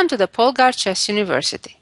Welcome to the Polgar Chess University.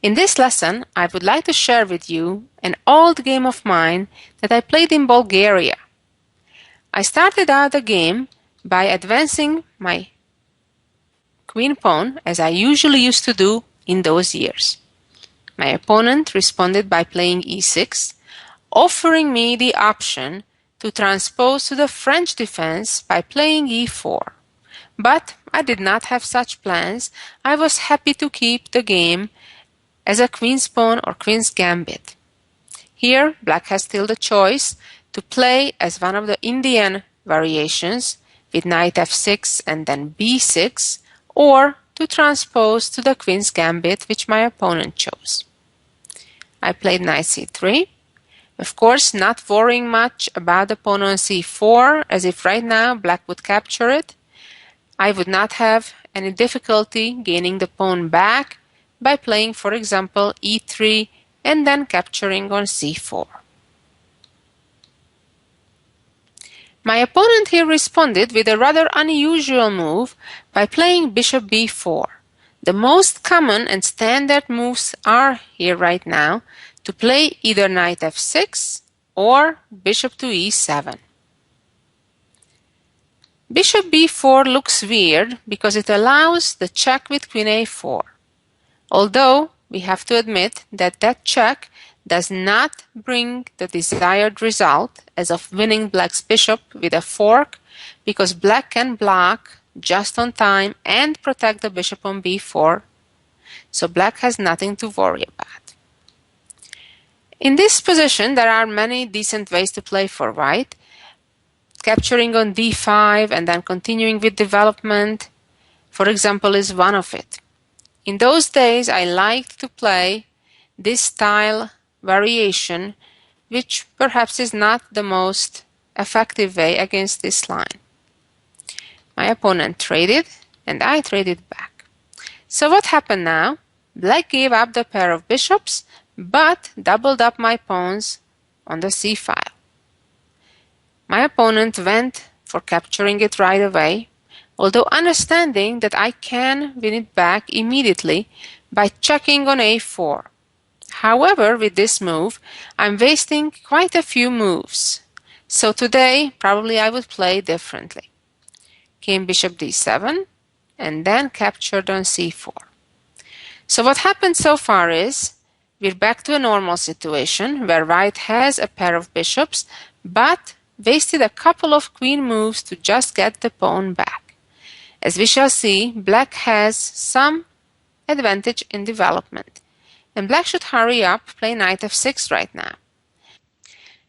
In this lesson, I would like to share with you an old game of mine that I played in Bulgaria. I started out the game by advancing my queen pawn as I usually used to do in those years. My opponent responded by playing e6, offering me the option to transpose to the French defense by playing e4. But I did not have such plans. I was happy to keep the game as a queen's pawn or queen's gambit. Here, black has still the choice to play as one of the Indian variations with knight f6 and then b6, or to transpose to the queen's gambit which my opponent chose. I played knight c3. Of course, not worrying much about the pawn on c4, as if right now black would capture it. I would not have any difficulty gaining the pawn back by playing, for example, e3 and then capturing on c4. My opponent here responded with a rather unusual move by playing bishop b4. The most common and standard moves are here right now to play either knight f6 or bishop to e7. Bishop b4 looks weird because it allows the check with queen a4. Although we have to admit that that check does not bring the desired result as of winning black's bishop with a fork, because black can block just on time and protect the bishop on b4, so black has nothing to worry about. In this position, there are many decent ways to play for white. Capturing on d5 and then continuing with development, for example, is one of it. In those days, I liked to play this style variation, which perhaps is not the most effective way against this line. My opponent traded, and I traded back. So what happened now? Black gave up the pair of bishops, but doubled up my pawns on the c file. My opponent went for capturing it right away, although understanding that I can win it back immediately by checking on a4. However, with this move, I'm wasting quite a few moves. So today, probably I would play differently. Came bishop d7, and then captured on c4. So what happened so far is, we're back to a normal situation where white has a pair of bishops, but wasted a couple of queen moves to just get the pawn back. As we shall see, black has some advantage in development, and black should hurry up, play knight f6 right now.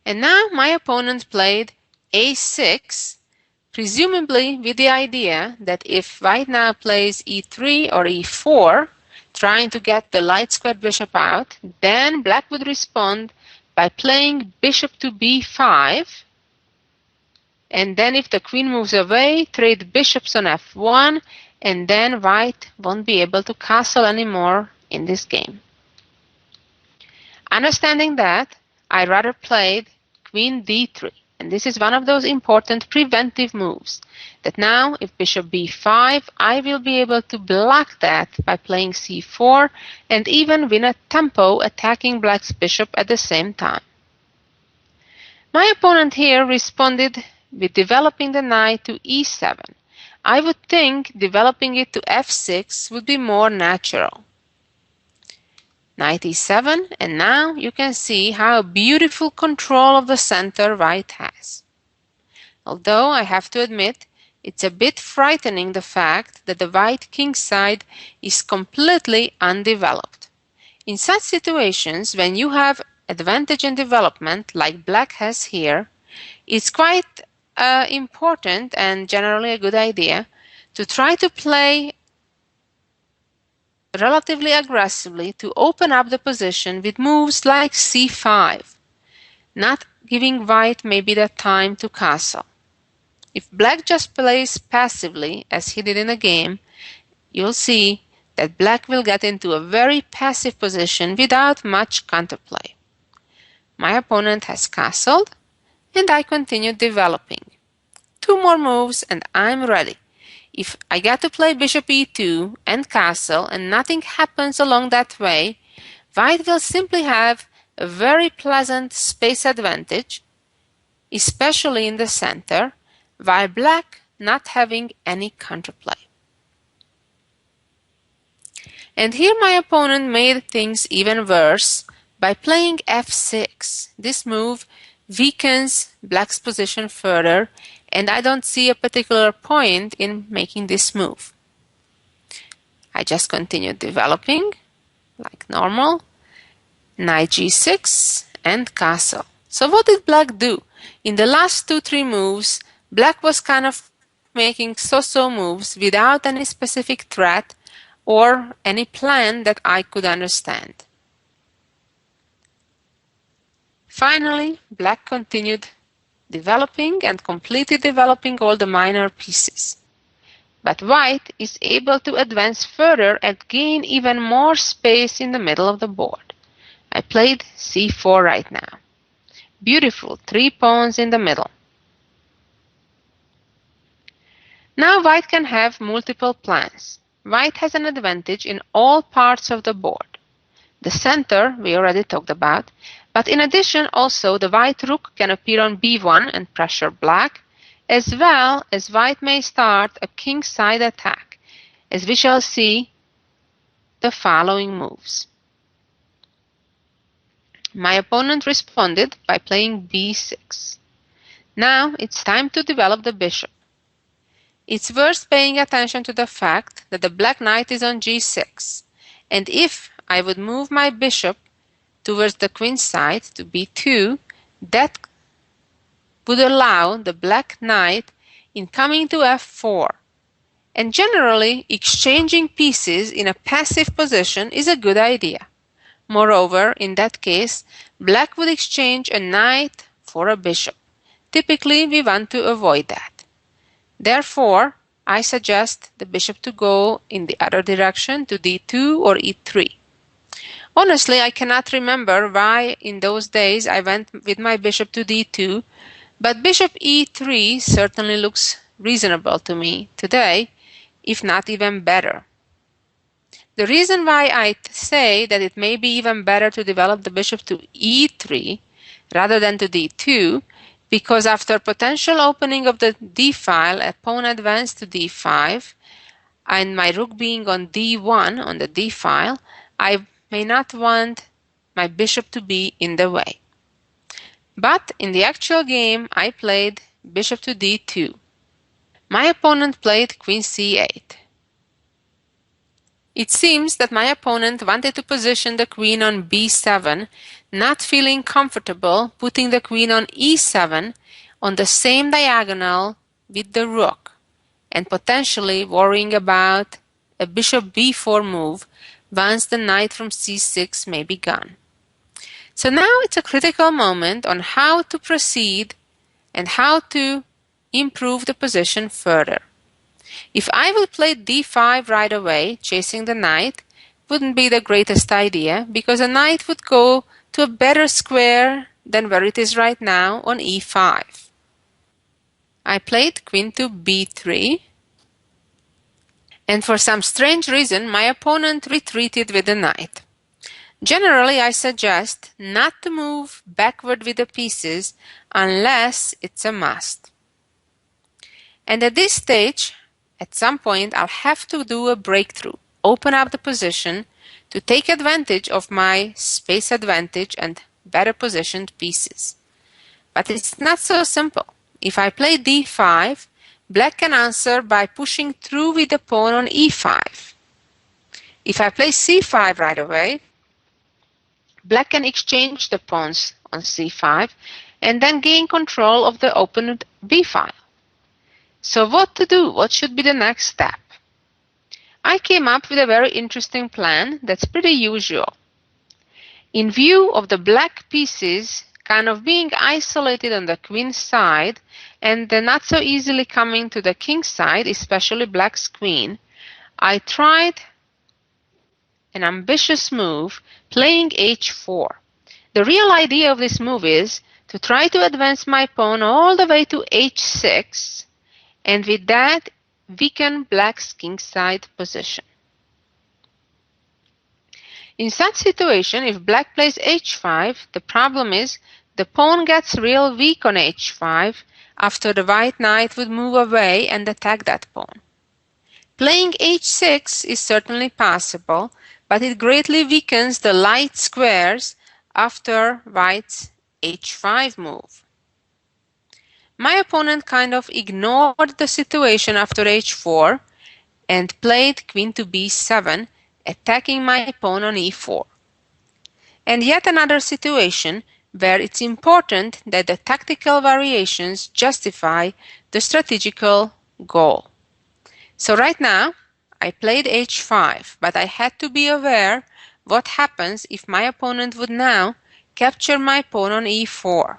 And now my opponent played a6, presumably with the idea that if white now plays e3 or e4, trying to get the light squared bishop out, then black would respond by playing bishop to b5, and then if the queen moves away, trade bishops on f1, and then white won't be able to castle anymore in this game. Understanding that, I rather played queen d3, and this is one of those important preventive moves, that now if bishop b5, I will be able to block that by playing c4 and even win a tempo attacking black's bishop at the same time. My opponent here responded with developing the knight to e7. I would think developing it to f6 would be more natural. Knight e7, and now you can see how beautiful control of the center white has. Although I have to admit, it's a bit frightening the fact that the white king side is completely undeveloped. In such situations, when you have advantage in development like black has here, it's quite important and generally a good idea to try to play relatively aggressively to open up the position with moves like c5, not giving white maybe the time to castle. If black just plays passively, as he did in the game, you'll see that black will get into a very passive position without much counterplay. My opponent has castled, and I continue developing. 2 more moves and I'm ready. if I get to play bishop e2 and castle and nothing happens along that way, white will simply have a very pleasant space advantage, especially in the center, while black not having any counterplay. And here my opponent made things even worse by playing f6. This move weakens black's position further, and I don't see a particular point in making this move. I just continued developing like normal. Knight g6 and castle. So what did black do? In the last 2-3 moves, black was kind of making so-so moves without any specific threat or any plan that I could understand. Finally, black continued developing and completed developing all the minor pieces. But white is able to advance further and gain even more space in the middle of the board. I played c4 right now. Beautiful, 3 pawns in the middle. Now white can have multiple plans. White has an advantage in all parts of the board. The center we already talked about, but in addition also the white rook can appear on b1 and pressure black, as well as white may start a kingside attack, as we shall see the following moves. My opponent responded by playing b6. Now it's time to develop the bishop. It's worth paying attention to the fact that the black knight is on g6, and if I would move my bishop towards the queen side to b2, that would allow the black knight in coming to f4. And generally, exchanging pieces in a passive position is a good idea. Moreover, in that case, black would exchange a knight for a bishop. Typically, we want to avoid that. Therefore, I suggest the bishop to go in the other direction to d2 or e3. Honestly, I cannot remember why in those days I went with my bishop to d2, but bishop e3 certainly looks reasonable to me today, if not even better. The reason why I say that it may be even better to develop the bishop to e3 rather than to d2, because after potential opening of the d file, a pawn advanced to d5, and my rook being on d1 on the d file, I may not want my bishop to be in the way. But in the actual game, I played bishop to d2. My opponent played queen c8. It seems that my opponent wanted to position the queen on b7, not feeling comfortable putting the queen on e7 on the same diagonal with the rook, and potentially worrying about a bishop b4 move once the knight from c6 may be gone. So now it's a critical moment on how to proceed and how to improve the position further. If I would play d5 right away, chasing the knight, wouldn't be the greatest idea, because a knight would go to a better square than where it is right now on e5. I played queen to b3, and for some strange reason my opponent retreated with the knight. Generally, I suggest not to move backward with the pieces unless it's a must. And at this stage, at some point, I'll have to do a breakthrough, open up the position to take advantage of my space advantage and better positioned pieces. But it's not so simple. If I play d5, black can answer by pushing through with the pawn on e5. If I play c5 right away, black can exchange the pawns on c5 and then gain control of the opened b file. So what to do? What should be the next step? I came up with a very interesting plan that's pretty usual. In view of the black pieces kind of being isolated on the queen side and they're not so easily coming to the king side, especially black's queen, I tried an ambitious move playing h4. The real idea of this move is to try to advance my pawn all the way to h6, and with that weaken black's kingside position. In such situation, if black plays h5, the problem is the pawn gets real weak on h5 after the white knight would move away and attack that pawn. Playing h6 is certainly possible, but it greatly weakens the light squares after white's h5 move. My opponent kind of ignored the situation after h4 and played queen to b7, attacking my pawn on e4. And yet another situation where it's important that the tactical variations justify the strategical goal. So right now, I played h5, but I had to be aware what happens if my opponent would now capture my pawn on e4.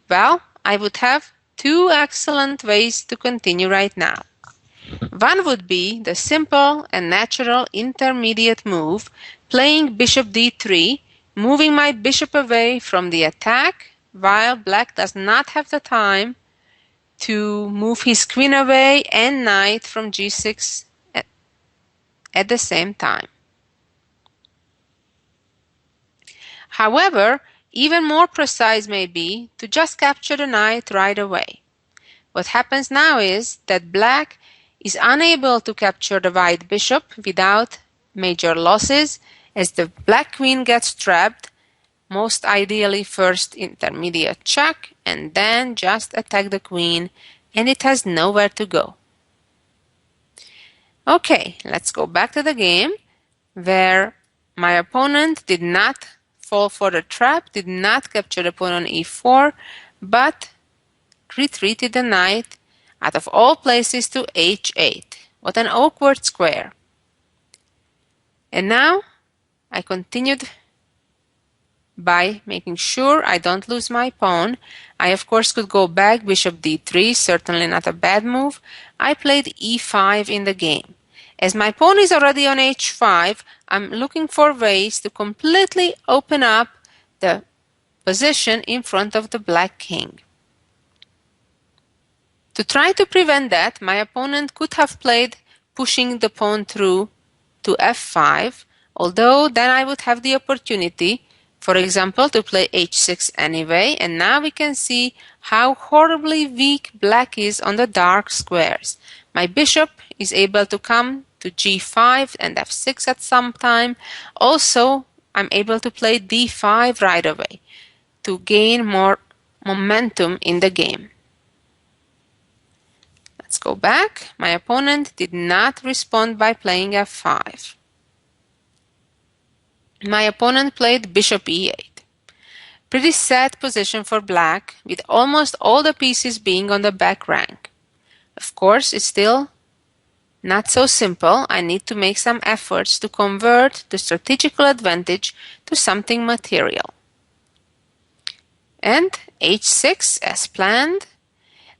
Well, I would have two excellent ways to continue right now. One would be the simple and natural intermediate move, playing bishop d3, moving my bishop away from the attack, while black does not have the time to move his queen away and knight from g6 at the same time. However, even more precise may be to just capture the knight right away. What happens now is that black is unable to capture the white bishop without major losses, as the black queen gets trapped, most ideally first intermediate check and then just attack the queen, and it has nowhere to go. Okay, let's go back to the game where my opponent did not fall for the trap, did not capture the pawn on e4, but retreated the knight out of all places to h8. What an awkward square. And now I continued by making sure I don't lose my pawn. I of course could go back, bishop d3, certainly not a bad move. I played e5 in the game. As my pawn is already on h5, I'm looking for ways to completely open up the position in front of the black king. To try to prevent that, my opponent could have played pushing the pawn through to f5, although then I would have the opportunity, for example, to play h6 anyway, and now we can see how horribly weak black is on the dark squares. My bishop is able to come to g5 and f6 at some time. Also, I'm able to play d5 right away to gain more momentum in the game. Let's go back. My opponent did not respond by playing f5. My opponent played bishop e8. Pretty sad position for black, with almost all the pieces being on the back rank. Of course, it's still not so simple. I need to make some efforts to convert the strategical advantage to something material. And h6 as planned.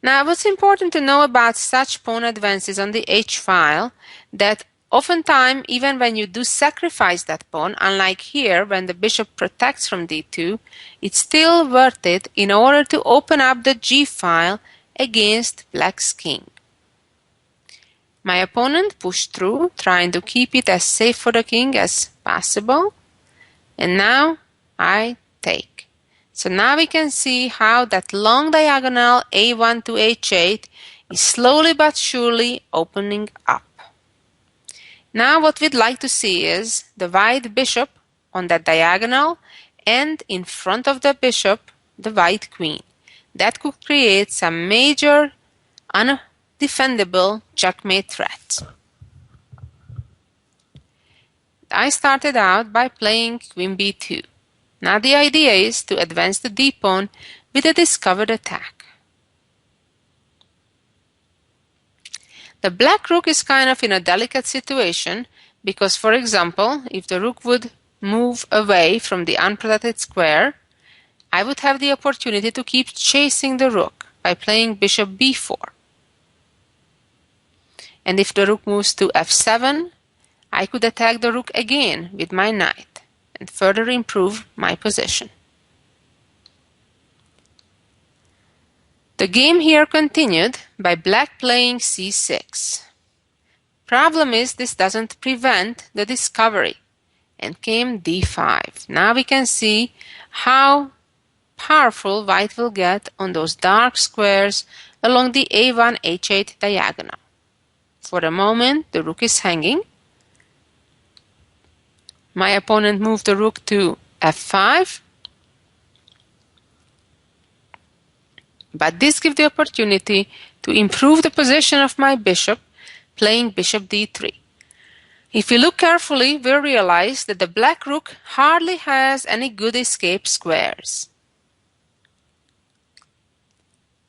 Now, what's important to know about such pawn advances on the h-file, that oftentimes, even when you do sacrifice that pawn, unlike here when the bishop protects from d2, it's still worth it in order to open up the g-file against black's king. My opponent pushed through, trying to keep it as safe for the king as possible, and now I take. So now we can see how that long diagonal a1 to h8 is slowly but surely opening up. Now what we'd like to see is the white bishop on that diagonal, and in front of the bishop, the white queen. That could create some major undefendable checkmate threats. I started out by playing queen b2. Now the idea is to advance the d-pawn with a discovered attack. The black rook is kind of in a delicate situation because, for example, if the rook would move away from the unprotected square, I would have the opportunity to keep chasing the rook by playing bishop b4. And if the rook moves to f7, I could attack the rook again with my knight and further improve my position. The game here continued by black playing c6. Problem is this doesn't prevent the discovery, and came d5. Now we can see how powerful white will get on those dark squares along the a1 h8 diagonal. For the moment, the rook is hanging. My opponent moved the rook to f5, but this gives the opportunity to improve the position of my bishop, playing bishop d3. If we look carefully, we'll realize that the black rook hardly has any good escape squares.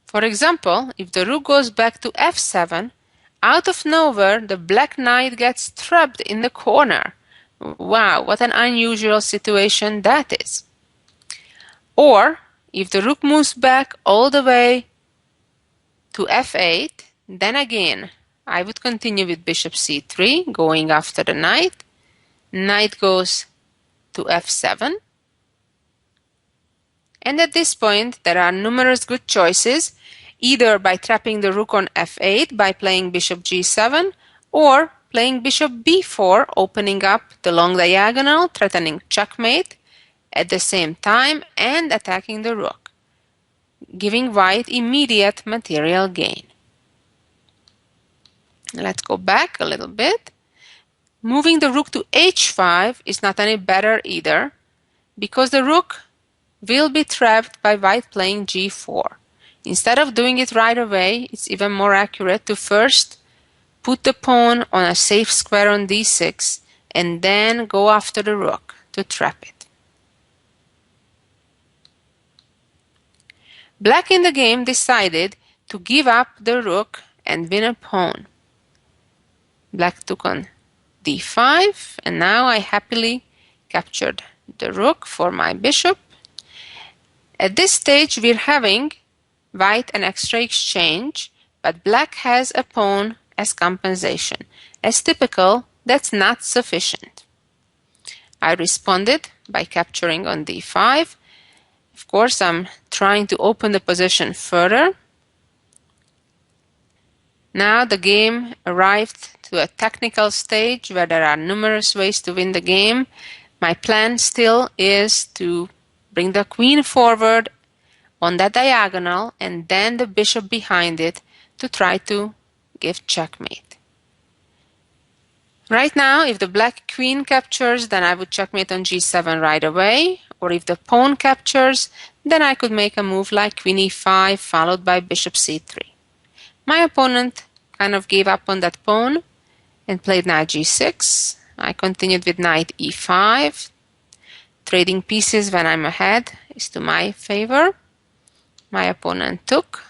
For example, if the rook goes back to f7, out of nowhere the black knight gets trapped in the corner. Wow, what an unusual situation that is. Or, if the rook moves back all the way to f8, then again I would continue with bishop c3, going after the knight. Knight goes to f7. And at this point there are numerous good choices, either by trapping the rook on f8 by playing bishop g7, or playing bishop b4, opening up the long diagonal, threatening checkmate at the same time and attacking the rook, giving white immediate material gain. Let's go back a little bit. Moving the rook to h5 is not any better either, because the rook will be trapped by white playing g4. Instead of doing it right away, it's even more accurate to first put the pawn on a safe square on d6 and then go after the rook to trap it. Black in the game decided to give up the rook and win a pawn. Black took on d5, and now I happily captured the rook for my bishop. At this stage we're having white an extra exchange, but black has a pawn as compensation. As typical, that's not sufficient. I responded by capturing on d5. Of course, I'm trying to open the position further. Now the game arrived to a technical stage where there are numerous ways to win the game. My plan still is to bring the queen forward on that diagonal and then the bishop behind it to try to give checkmate. Right now, if the black queen captures, then I would checkmate on g7 right away, or if the pawn captures, then I could make a move like queen e5 followed by bishop c3. My opponent kind of gave up on that pawn and played knight g6. I continued with knight e5. Trading pieces when I'm ahead is to my favor. My opponent took.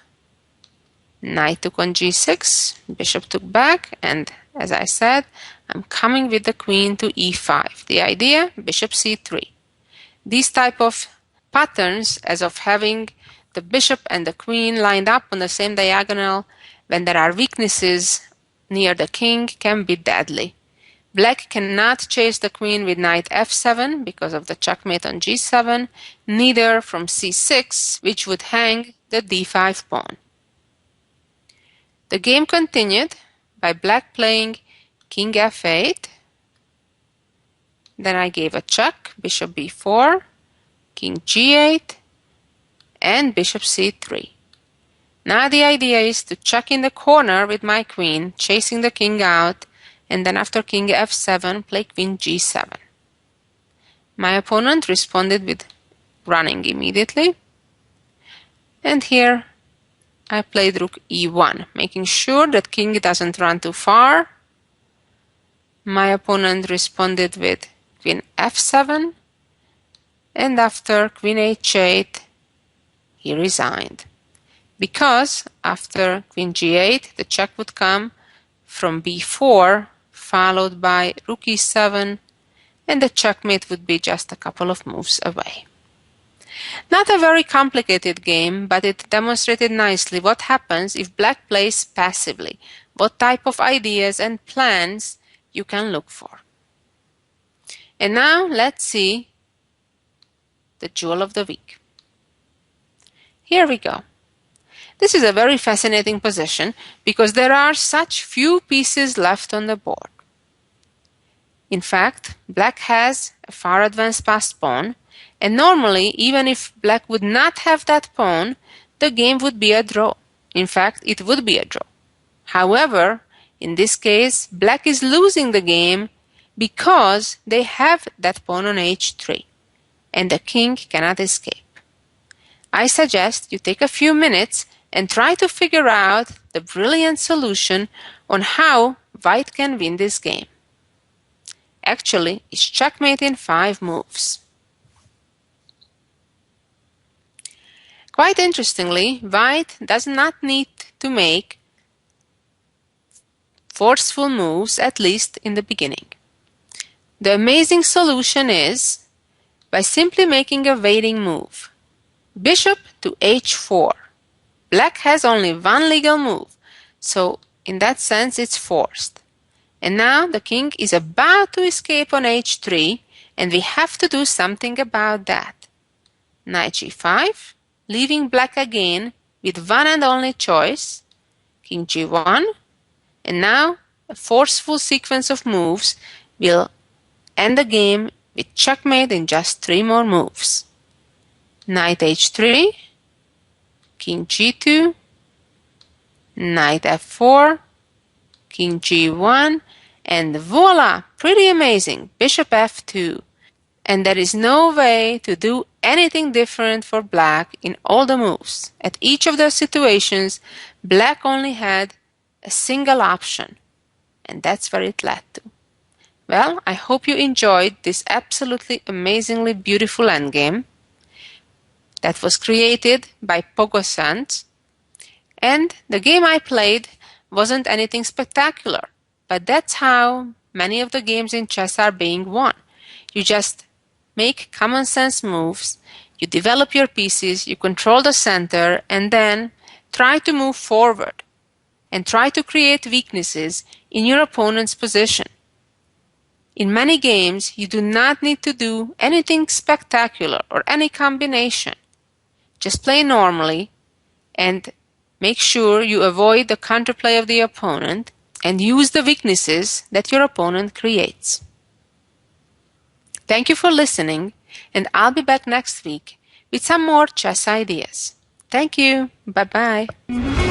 Knight took on g6. Bishop took back, and as I said, I'm coming with the queen to e5. The idea, bishop c3. These type of patterns, as of having the bishop and the queen lined up on the same diagonal when there are weaknesses near the king, can be deadly. Black cannot chase the queen with knight f7 because of the checkmate on g7, neither from c6, which would hang the d5 pawn. The game continued by black playing king f8. Then I gave a check, bishop b4, king g8, and bishop c3. Now the idea is to check in the corner with my queen, chasing the king out, and then after king f7, play queen g7. My opponent responded with running immediately. And here I played rook e1, making sure that king doesn't run too far. My opponent responded with queen f7, and after queen h8, he resigned. Because after queen g8, the check would come from b4, followed by rook e7, and the checkmate would be just a couple of moves away. Not a very complicated game, but it demonstrated nicely what happens if black plays passively, what type of ideas and plans you can look for. And now let's see the jewel of the week. Here we go. This is a very fascinating position because there are such few pieces left on the board. In fact, black has a far advanced passed pawn, and normally, even if black would not have that pawn, the game would be a draw. In fact, it would be a draw. However, in this case, black is losing the game because they have that pawn on h3, and the king cannot escape. I suggest you take a few minutes and try to figure out the brilliant solution on how white can win this game. Actually, it's checkmate in 5 moves. Quite interestingly, white does not need to make forceful moves, at least in the beginning. The amazing solution is by simply making a waiting move. Bishop to h4. Black has only one legal move, so in that sense it's forced. And now the king is about to escape on h3, and we have to do something about that. Knight g5, leaving black again with one and only choice, king g1, and now a forceful sequence of moves will end the game with checkmate in just 3 more moves. Knight h3, king g2, knight f4, king g1, and voila! Pretty amazing! Bishop f2. And there is no way to do anything different for black in all the moves. At each of those situations, black only had a single option, and that's where it led to. Well, I hope you enjoyed this absolutely amazingly beautiful endgame that was created by Pogosant. And the game I played wasn't anything spectacular, but that's how many of the games in chess are being won. You just make common sense moves, you develop your pieces, you control the center, and then try to move forward and try to create weaknesses in your opponent's position. In many games, you do not need to do anything spectacular or any combination. Just play normally and make sure you avoid the counterplay of the opponent and use the weaknesses that your opponent creates. Thank you for listening, and I'll be back next week with some more chess ideas. Thank you. Bye-bye.